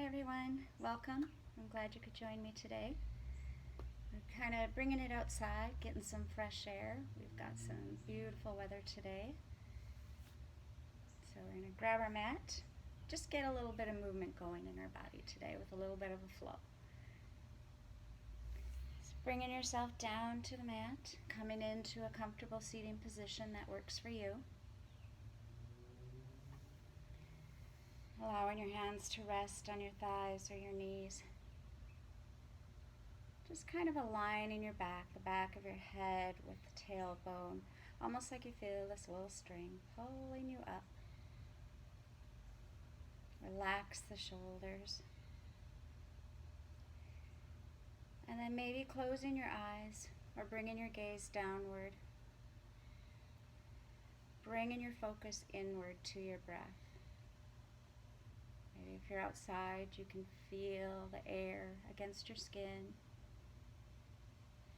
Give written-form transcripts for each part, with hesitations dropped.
Hi everyone, welcome. I'm glad you could join me today. We're kind of bringing it outside, getting some fresh air. We've got some beautiful weather today. So we're going to grab our mat, just get a little bit of movement going in our body today with a little bit of a flow. So bringing yourself down to the mat, coming into a comfortable seating position that works for you. Allowing your hands to rest on your thighs or your knees. Just kind of aligning your back, the back of your head with the tailbone, almost like you feel this little string pulling you up. Relax the shoulders. And then maybe closing your eyes or bringing your gaze downward. Bringing your focus inward to your breath. Maybe if you're outside, you can feel the air against your skin.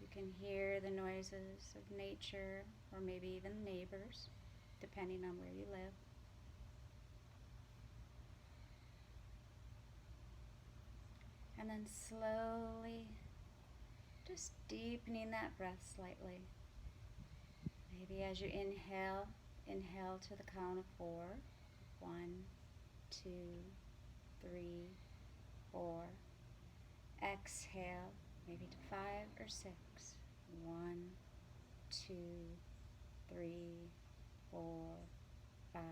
You can hear the noises of nature or maybe even neighbors, depending on where you live. And then slowly, just deepening that breath slightly. Maybe as you inhale, inhale to the count of 4. 1, 2, 3, 4. Exhale, maybe to 5 or 6. 1, 2, 3, 4, 5.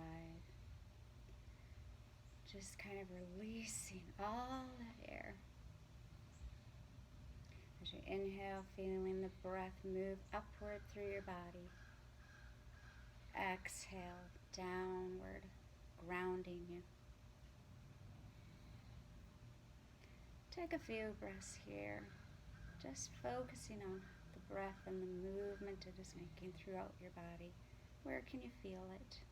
Just kind of releasing all that air. As you inhale, feeling the breath move upward through your body. Exhale, downward, grounding you. Take a few breaths here, just focusing on the breath and the movement it is making throughout your body. Where can you feel it?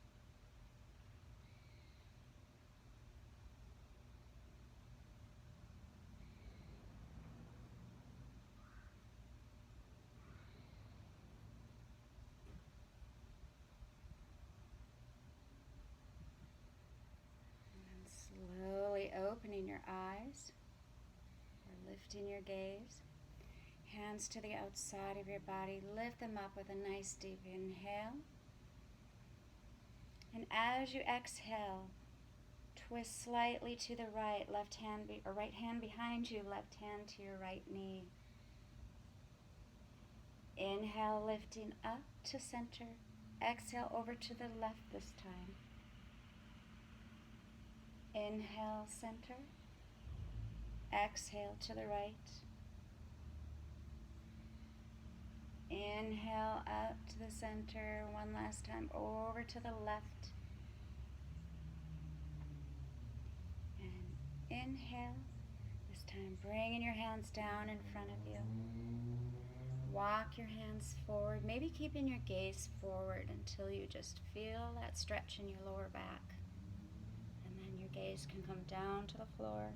Slowly opening your eyes or lifting your gaze. Hands to the outside of your body. Lift them up with a nice deep inhale. And as you exhale, twist slightly to the right, left hand or right hand behind you, left hand to your right knee. Inhale, lifting up to center. Exhale over to the left this time. Inhale, center. Exhale to the right. Inhale up to the center. One last time over to the left. And inhale. This time bringing your hands down in front of you. Walk your hands forward, maybe keeping your gaze forward until you just feel that stretch in your lower back. And then your gaze can come down to the floor.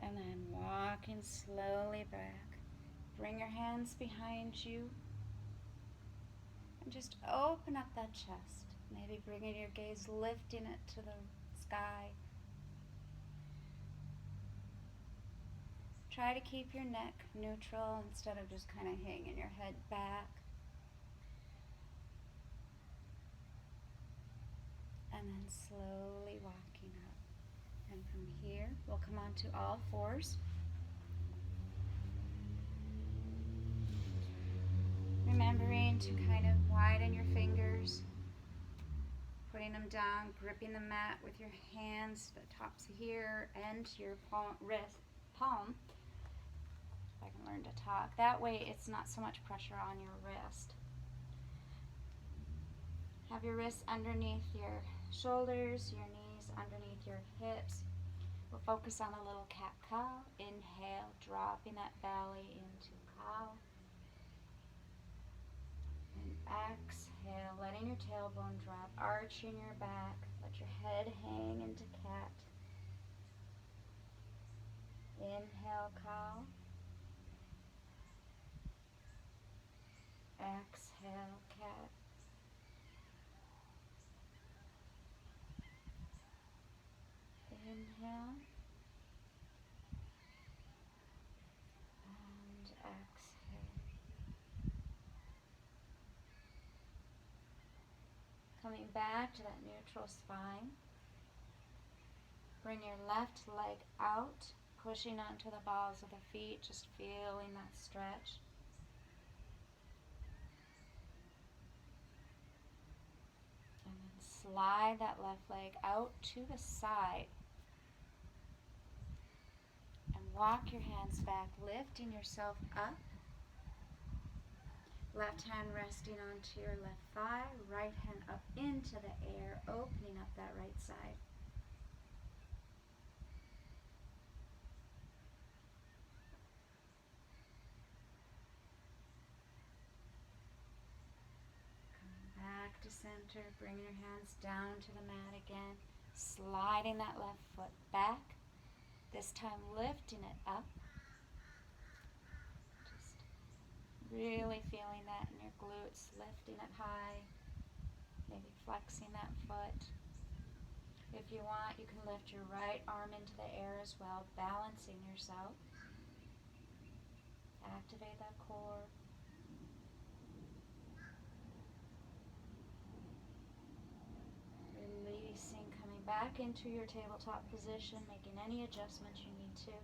And then walking slowly back. Bring your hands behind you. And just open up that chest. Maybe bringing your gaze, lifting it to the sky. Try to keep your neck neutral instead of just kind of hanging your head back. And then slowly walking up. And from here, we'll come on to all fours. Remembering to kind of widen your fingers, putting them down, gripping the mat with your hands, the tops here, and your palm. If I can learn to talk. That way it's not so much pressure on your wrist. Have your wrists underneath your shoulders, your knees underneath your hips. We'll focus on a little cat-cow. Inhale, dropping that belly into cow. And exhale, letting your tailbone drop, arching your back. Let your head hang into cat. Inhale, cow. Exhale, cat. Inhale. And exhale. Coming back to that neutral spine. Bring your left leg out, pushing onto the balls of the feet, just feeling that stretch. And then slide that left leg out to the side. And walk your hands back, lifting yourself up. Left hand resting onto your left thigh, right hand up into the air, opening up that right side. Come back to center, bringing your hands down to the mat again, sliding that left foot back, this time lifting it up. Really feeling that in your glutes, lifting it high, maybe flexing that foot. If you want, you can lift your right arm into the air as well, balancing yourself. Activate that core. Releasing, coming back into your tabletop position, making any adjustments you need to.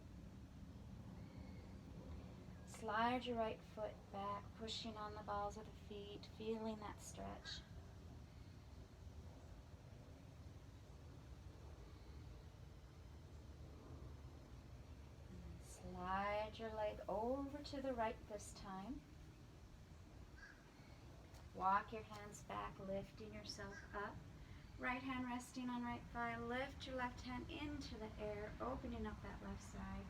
Slide your right foot back, pushing on the balls of the feet, feeling that stretch. And slide your leg over to the right this time. Walk your hands back, lifting yourself up. Right hand resting on right thigh. Lift your left hand into the air, opening up that left side.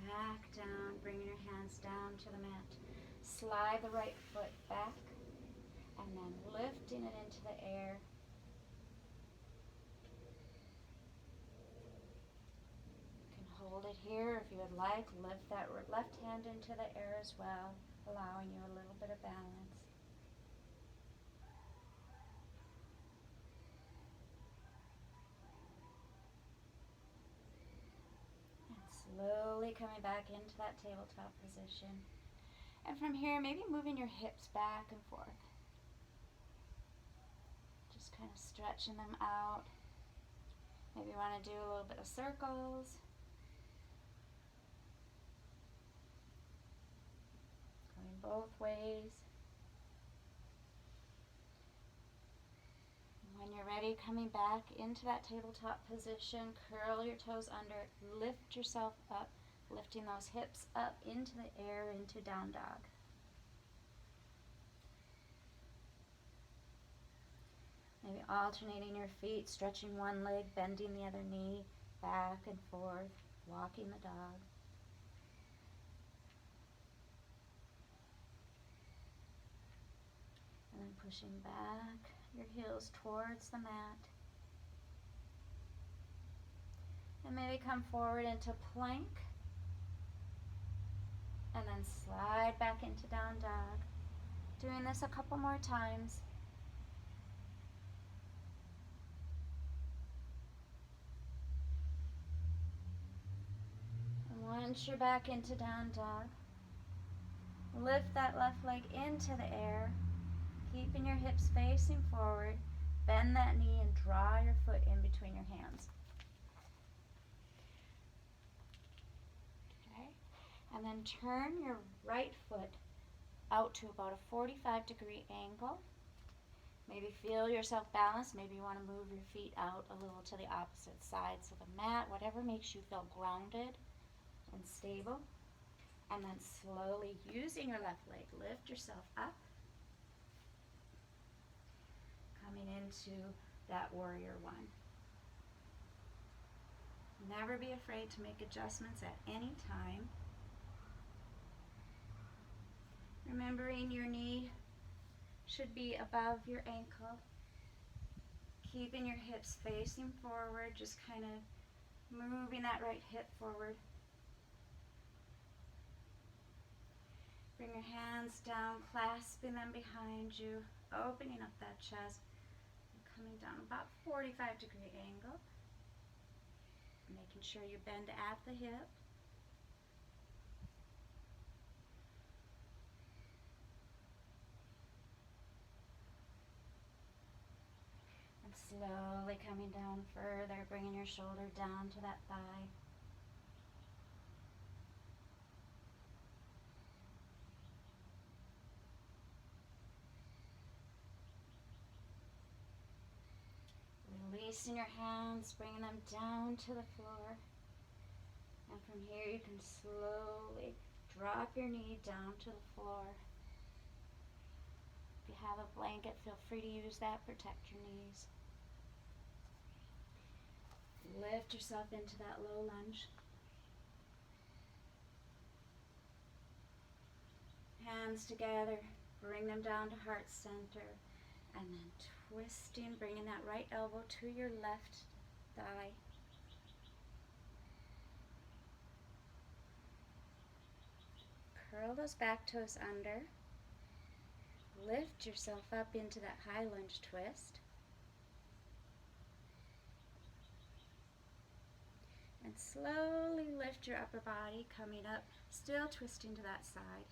Back down, bringing your hands down to the mat. Slide the right foot back and then lifting it into the air. You can hold it here if you would like. Lift that left hand into the air as well, allowing you a little bit of balance. Slowly coming back into that tabletop position. And from here, maybe moving your hips back and forth. Just kind of stretching them out. Maybe you want to do a little bit of circles. Going both ways. When you're ready, coming back into that tabletop position, curl your toes under, lift yourself up, lifting those hips up into the air, into down dog. Maybe alternating your feet, stretching one leg, bending the other knee, back and forth, walking the dog. And then pushing back your heels towards the mat. And maybe come forward into plank. And then slide back into down dog. Doing this a couple more times. And once you're back into down dog, lift that left leg into the air, keeping your hips facing forward. Bend that knee and draw your foot in between your hands. Okay. And then turn your right foot out to about a 45-degree angle. Maybe feel yourself balanced. Maybe you want to move your feet out a little to the opposite side. So the mat, whatever makes you feel grounded and stable. And then slowly, using your left leg, lift yourself up. Coming into that warrior one. Never be afraid to make adjustments at any time. Remembering your knee should be above your ankle. Keeping your hips facing forward, just kind of moving that right hip forward. Bring your hands down, clasping them behind you, opening up that chest, and coming down about 45-degree angle. Making sure you bend at the hip. And slowly coming down further, bringing your shoulder down to that thigh. Releasing your hands, bringing them down to the floor. And from here you can slowly drop your knee down to the floor. If you have a blanket, feel free to use that, protect your knees. Lift yourself into that low lunge. Hands together, bring them down to heart center, and then twisting, bringing that right elbow to your left thigh. Curl those back toes under. Lift yourself up into that high lunge twist. And slowly lift your upper body, coming up, still twisting to that side.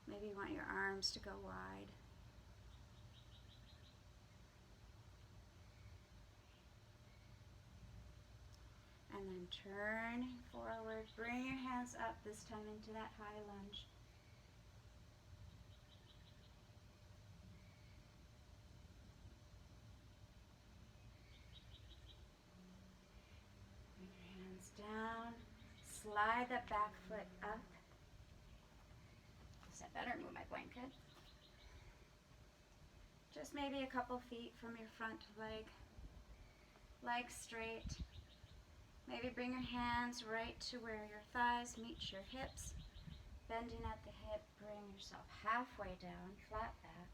Maybe you want your arms to go wide. And then turn forward, bring your hands up, this time into that high lunge. Bring your hands down, slide that back foot up. Is that better? Move my blanket. Just maybe a couple feet from your front leg. Legs straight. Maybe bring your hands right to where your thighs meet your hips. Bending at the hip, bring yourself halfway down, flat back.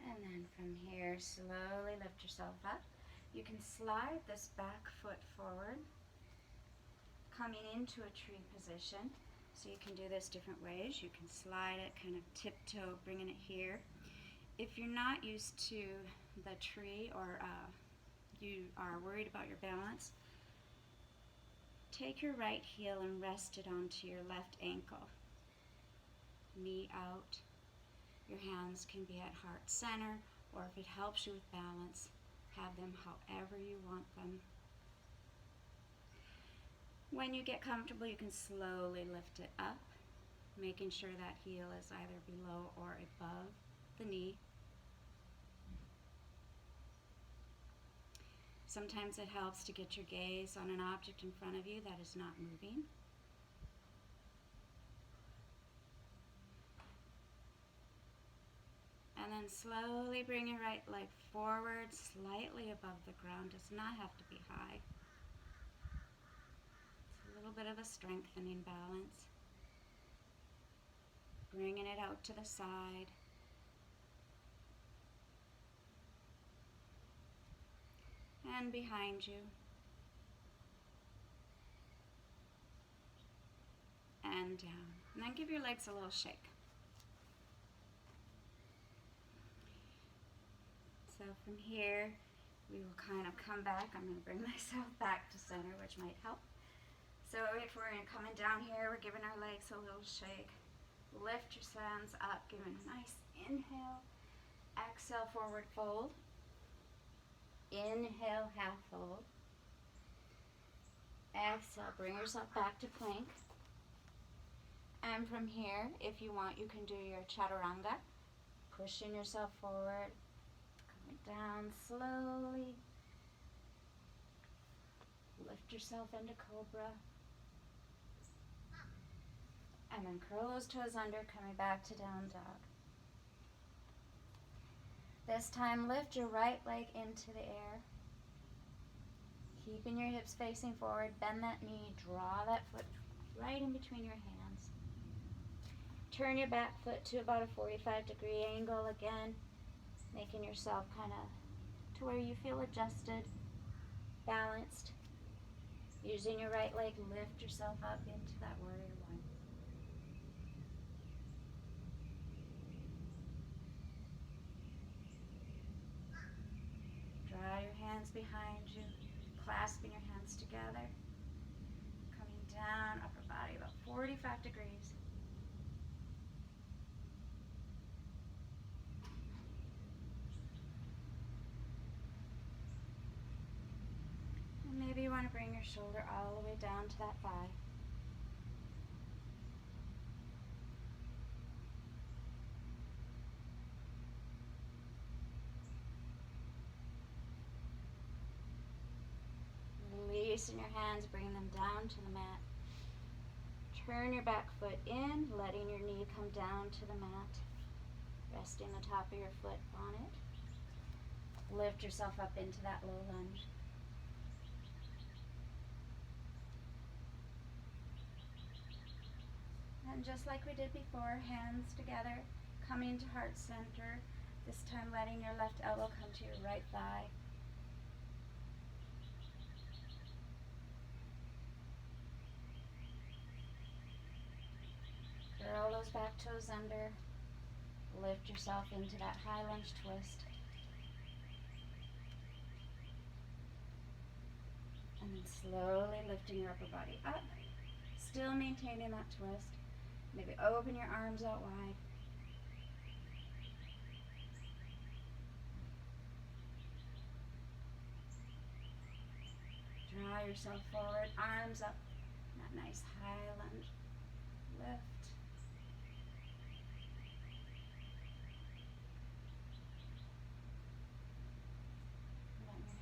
And then from here, slowly lift yourself up. You can slide this back foot forward, coming into a tree position. So you can do this different ways. You can slide it, kind of tiptoe, bringing it here. If you're not used to the tree, or you are worried about your balance, take your right heel and rest it onto your left ankle. Knee out. Your hands can be at heart center, or if it helps you with balance, have them however you want them. When you get comfortable, you can slowly lift it up, making sure that heel is either below or above the knee. Sometimes it helps to get your gaze on an object in front of you that is not moving. And then slowly bring your right leg forward, slightly above the ground. Does not have to be high. It's a little bit of a strengthening balance. Bringing it out to the side. And behind you. And down. And then give your legs a little shake. So from here, we will kind of come back. I'm going to bring myself back to center, which might help. So if we're coming down here, we're giving our legs a little shake. Lift your hands up, give a nice inhale. Exhale, forward fold. Inhale, half fold. Exhale, bring yourself back to plank. And from here, if you want, you can do your chaturanga. Pushing yourself forward. Down slowly. Lift yourself into cobra. And then curl those toes under, coming back to down dog. This time, lift your right leg into the air. Keeping your hips facing forward, bend that knee, draw that foot right in between your hands. turn your back foot to about a 45-degree angle again, making yourself kind of to where you feel adjusted, balanced. Using your right leg, lift yourself up into that warrior one. Draw your hands behind you, clasping your hands together. Coming down, upper body about 45 degrees. And maybe you want to bring your shoulder all the way down to that thigh. Releasing your hands, bring them down to the mat. Turn your back foot in, letting your knee come down to the mat. Resting the top of your foot on it. Lift yourself up into that low lunge. And just like we did before, hands together, coming to heart center. This time letting your left elbow come to your right thigh. Curl those back toes under. Lift yourself into that high lunge twist. And then slowly lifting your upper body up. Still maintaining that twist. Maybe open your arms out wide. Draw yourself forward, arms up. That nice high lunge. Lift.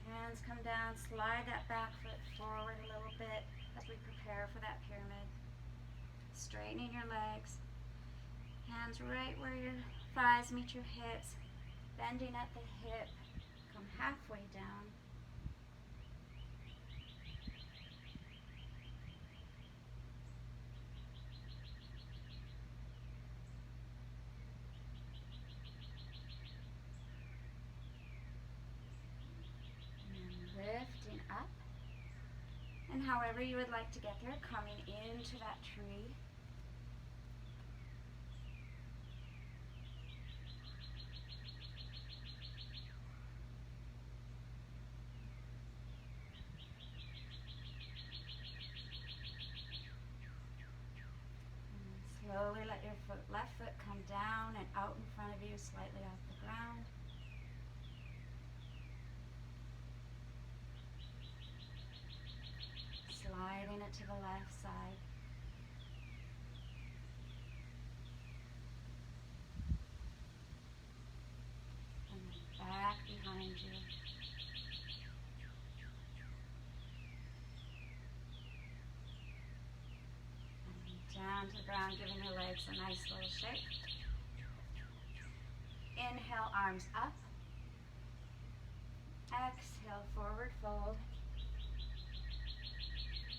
Hands come down, slide that back foot forward a little bit as we prepare for that pyramid. Straightening your legs. Hands right where your thighs meet your hips. Bending at the hip. Come halfway down. Lifting up, and however you would like to get there, coming into that tree. And slowly let your left foot come down and out in front of you, slightly off the ground. Sliding it to the left side. And then back behind you. And down to the ground, giving your legs a nice little shake. Inhale, arms up. Exhale, forward fold.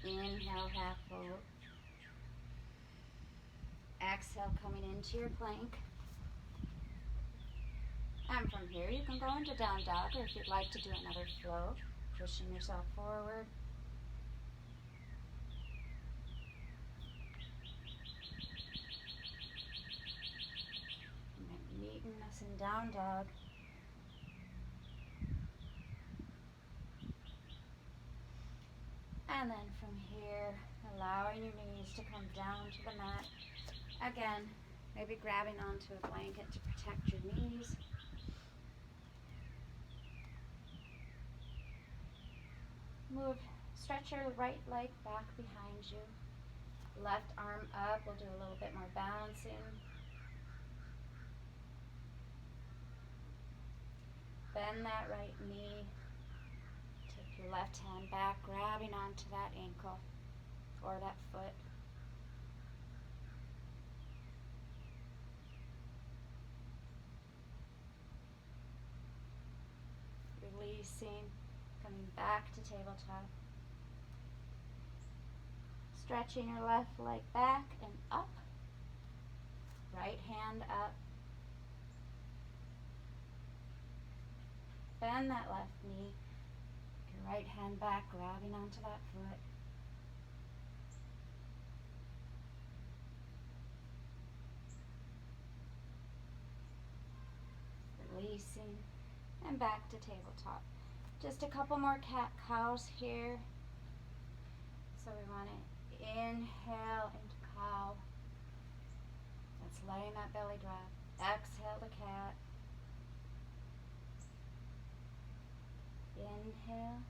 Inhale, half fold. Exhale, coming into your plank. And from here, you can go into down dog, or if you'd like to do another flow, pushing yourself forward. And then meeting us in down dog. And then from here, allowing your knees to come down to the mat. Again, maybe grabbing onto a blanket to protect your knees. Move, stretch your right leg back behind you. Left arm up, we'll do a little bit more balancing. Bend that right knee. Take your left hand back, grabbing onto that ankle or that foot. Releasing, coming back to tabletop. Stretching your left leg back and up. Right hand up. Bend that left knee. Your right hand back, grabbing onto that foot. Releasing and back to tabletop. Just a couple more cat-cows here. So we want to inhale into cow. That's letting that belly drop. Exhale to cat. Inhale.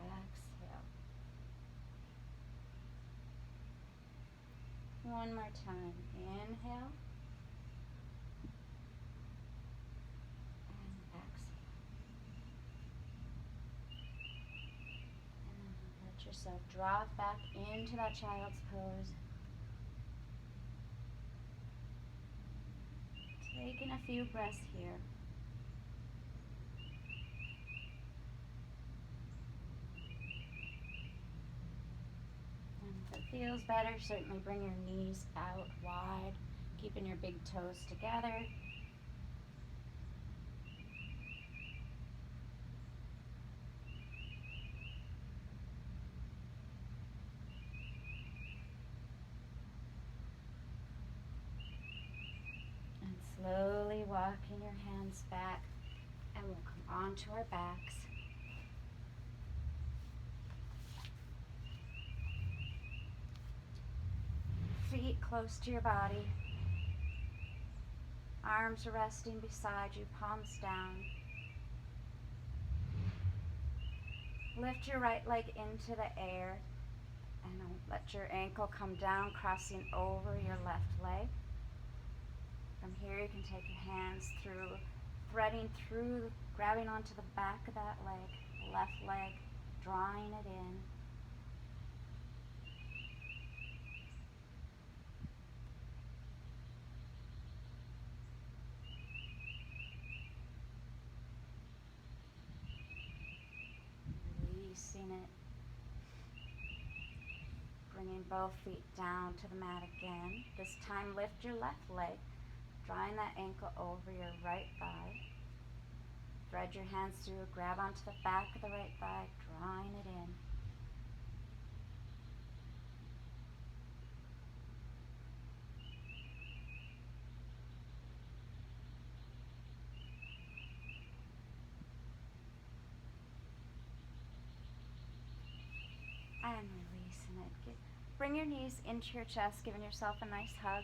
Exhale. One more time. Inhale. And exhale. And then let yourself drop back into that child's pose. Taking a few breaths here. And if it feels better, certainly bring your knees out wide, keeping your big toes together. And slowly walking your hands back, and we'll come onto our backs. Feet close to your body. Arms are resting beside you, palms down. Lift your right leg into the air and let your ankle come down, crossing over your left leg. From here you can take your hands through, threading through, grabbing onto the back of that leg, left leg, drawing it in. Releasing it. Bringing both feet down to the mat again. This time lift your left leg, drawing that ankle over your right thigh. Thread your hands through, grab onto the back of the right thigh, drawing it in. And releasing it. Bring your knees into your chest, giving yourself a nice hug.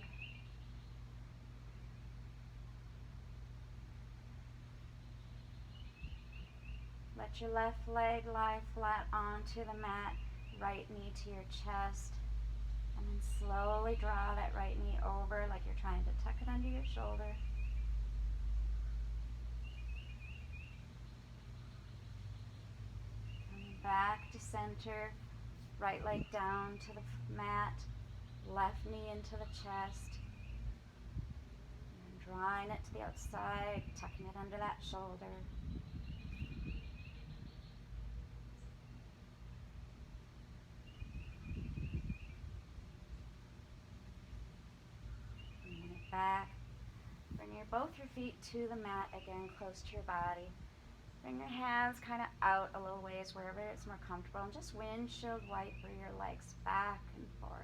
Let your left leg lie flat onto the mat, right knee to your chest, and then slowly draw that right knee over like you're trying to tuck it under your shoulder. Coming back to center, right leg down to the mat, left knee into the chest, and drawing it to the outside, tucking it under that shoulder. Back. Bring both your feet to the mat again, close to your body. Bring your hands kind of out a little ways wherever it's more comfortable, and just windshield wiper your legs back and forth.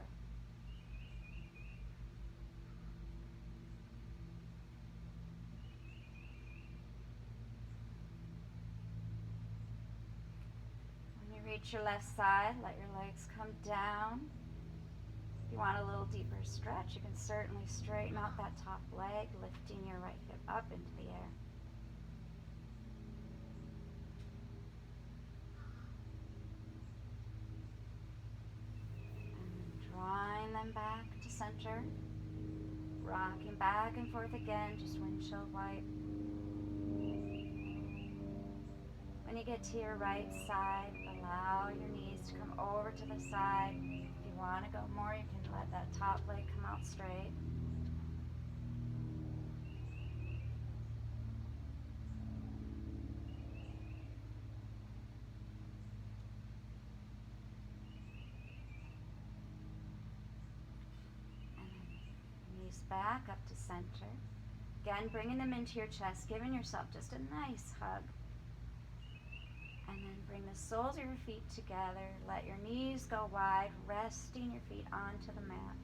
When you reach your left side, let your legs come down. If you want a little deeper stretch, you can certainly straighten out that top leg, lifting your right hip up into the air. And then drawing them back to center, rocking back and forth again, just windshield wipe. When you get to your right side, allow your knees to come over to the side. If you want to go more, you can let that top leg come out straight. back up to center. Again, bringing them into your chest, giving yourself just a nice hug. And then bring the soles of your feet together. Let your knees go wide, resting your feet onto the mat.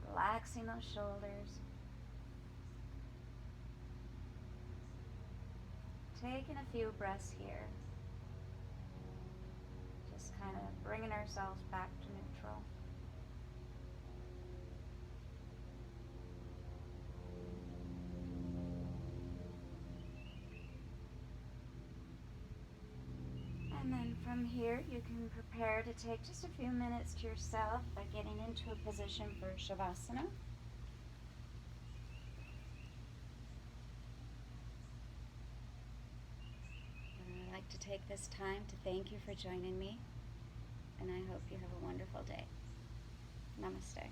Relaxing those shoulders. Taking a few breaths here. Just kind of bringing ourselves back to neutral. And then from here, you can prepare to take just a few minutes to yourself by getting into a position for Shavasana. And I'd like to take this time to thank you for joining me, and I hope you have a wonderful day. Namaste.